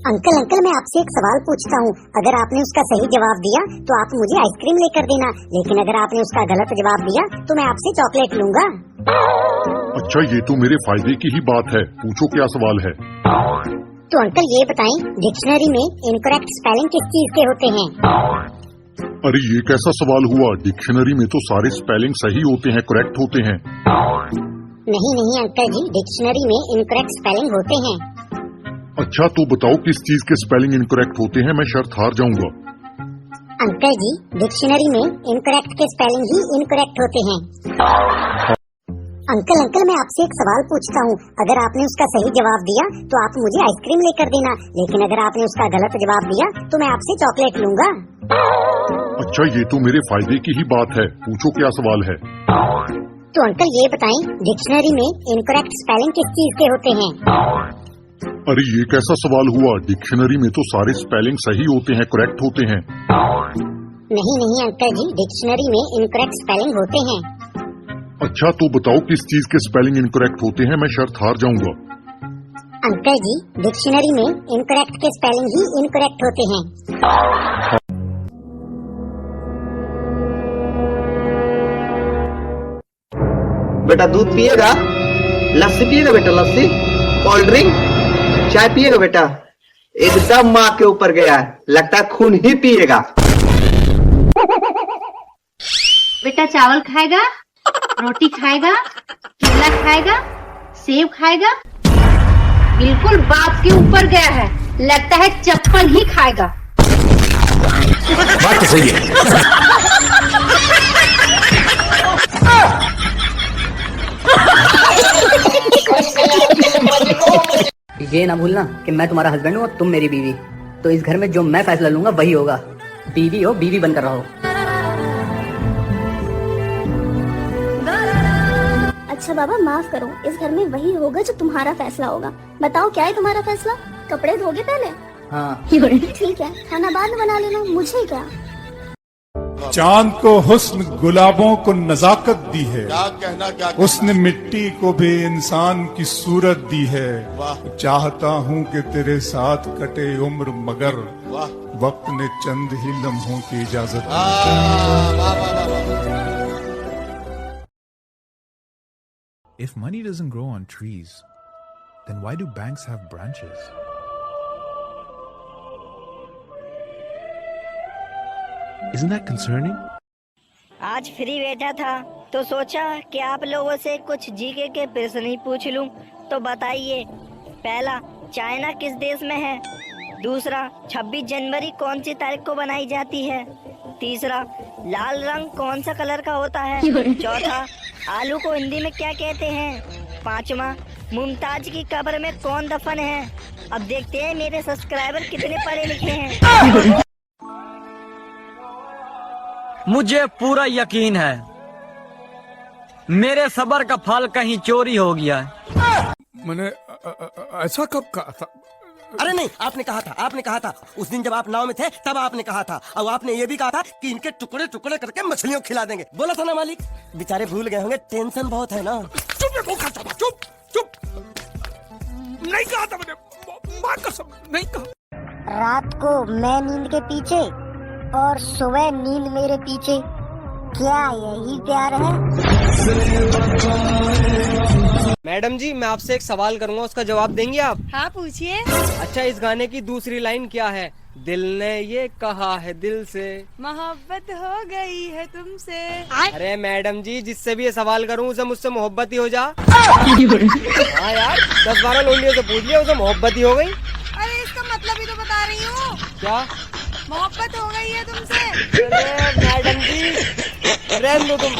Uncle uncle मैं आपसे एक सवाल पूछता हूँ, अगर आपने उसका सही जवाब दिया तो आप मुझे आइसक्रीम लेकर देना, लेकिन अगर आपने उसका गलत जवाब दिया तो मैं आपसे चॉकलेट लूँगा। अच्छा, ये तो मेरे फायदे की ही बात है, पूछो क्या सवाल है। तो अंकल ये बताएं, डिक्शनरी में इनकरेक्ट स्पेलिंग किस चीज के होते हैं? अरे ये कैसा सवाल हुआ, डिक्शनरी में तो सारे स्पेलिंग सही होते हैं, करेक्ट होते हैं। नहीं नहीं अंकल जी, डिक्शनरी में इनकरेक्ट स्पेलिंग होते हैं। अच्छा तो बताओ किस चीज के स्पेलिंग इनकरेक्ट होते हैं, मैं शर्त हार जाऊंगा। अंकल जी, डिक्शनरी में इनकरेक्ट के स्पेलिंग ही इनकरेक्ट होते हैं। अंकल अंकल मैं आपसे एक सवाल पूछता हूँ, अगर आपने उसका सही जवाब दिया तो आप मुझे आइसक्रीम लेकर देना, लेकिन अगर आपने उसका गलत जवाब दिया तो मैं आपसे चॉकलेट लूँगा। अच्छा, ये तो मेरे फायदे की ही बात है, पूछो क्या सवाल है। तो अंकल ये बताएं, डिक्शनरी में इनकरेक्ट स्पेलिंग किस चीज के होते हैं? अरे ये कैसा सवाल हुआ, डिक्शनरी में तो सारे स्पेलिंग सही होते हैं, करेक्ट होते हैं। नहीं नहीं अंकल जी, डिक्शनरी में इनकरेक्ट स्पेलिंग होते हैं। अच्छा तो बताओ किस चीज के स्पेलिंग इनकरेक्ट होते हैं, मैं शर्त हार जाऊंगा। अंकल जी, डिक्शनरी में इनकरेक्ट के स्पेलिंग ही इनकरेक्ट होते हैं। बेटा दूध पिएगा, लस्सी पिएगा बेटा, लस्सी, कोल्ड ड्रिंक, चाय पिएगा बेटा? एकदम माँ के ऊपर गया है, लगता है खून ही पिएगा। बेटा चावल खाएगा, रोटी खाएगा, केला खाएगा, सेब खाएगा? बिल्कुल बाप के ऊपर गया है, लगता है चप्पल ही खाएगा। बात तो सही है। ये ना भूलना कि मैं तुम्हारा हस्बैंड हूँ और तुम मेरी बीवी, तो इस घर में जो मैं फैसला लूंगा वही होगा। बीवी हो, बीवी बनकर रहो। अच्छा बाबा माफ करो, इस घर में वही होगा जो तुम्हारा फैसला होगा। बताओ क्या है तुम्हारा फैसला? कपड़े धोगे पहले? हाँ। ठीक है, खाना बाद में बना लेना, मुझे क्या। चांद को हुस्न, गुलाबों को नजाकत दी है, उसने मिट्टी को भी इंसान की सूरत दी है। चाहता हूँ कि तेरे साथ कटे उम्र, मगर वक्त ने चंद ही लम्हों की इजाजत दी। If money doesn't grow on trees, then why do banks have branches? Isn't that concerning? आज फ्री बैठा था तो सोचा कि आप लोगों से कुछ जीके के प्रश्न ही पूछ लूं। तो बताइए, पहला, चाइना किस देश में है? दूसरा, 26 जनवरी कौन सी तारीख को बनाई जाती है? तीसरा, लाल रंग कौन सा कलर का होता है? चौथा, आलू को हिंदी में क्या कहते हैं? पांचवा, मुमताज की कब्र में कौन दफन है? अब देखते हैं मेरे सब्सक्राइबर कितने पढ़े लिखे हैं। मुझे पूरा यकीन है मेरे सबर का फल कहीं चोरी हो गया है। मैंने ऐसा कब कहा था? अरे नहीं, आपने कहा था उस दिन जब आप नाव में थे तब आपने कहा था, और आपने ये भी कहा था कि इनके टुकड़े टुकड़े करके मछलियों खिला देंगे। बोला था ना मालिक? बेचारे भूल गए होंगे, टेंशन बहुत है ना। चुप चुप, नहीं कहा था मैंने, माँ कसम नहीं कहा। रात को मैं नींद के पीछे और सुबह नींद मेरे पीछे, क्या यही प्यार है? मैडम जी, मैं आपसे एक सवाल करूंगा, उसका जवाब देंगे आप? हाँ पूछिए। अच्छा, इस गाने की दूसरी लाइन क्या है? दिल ने ये कहा है दिल से, मोहब्बत हो गई है तुमसे। अरे मैडम जी, जिससे भी ये सवाल करूं उसे मुझसे मोहब्बत ही हो जा। हाँ यार, 10-12 लोलियों से पूछ लिया, उसे मोहब्बत ही हो गई। अरे इसका मतलब ही तो बता रही हूँ। क्या मोहब्बत हो गई है तुमसे? अरे मैडम जी, रहने दो तुम।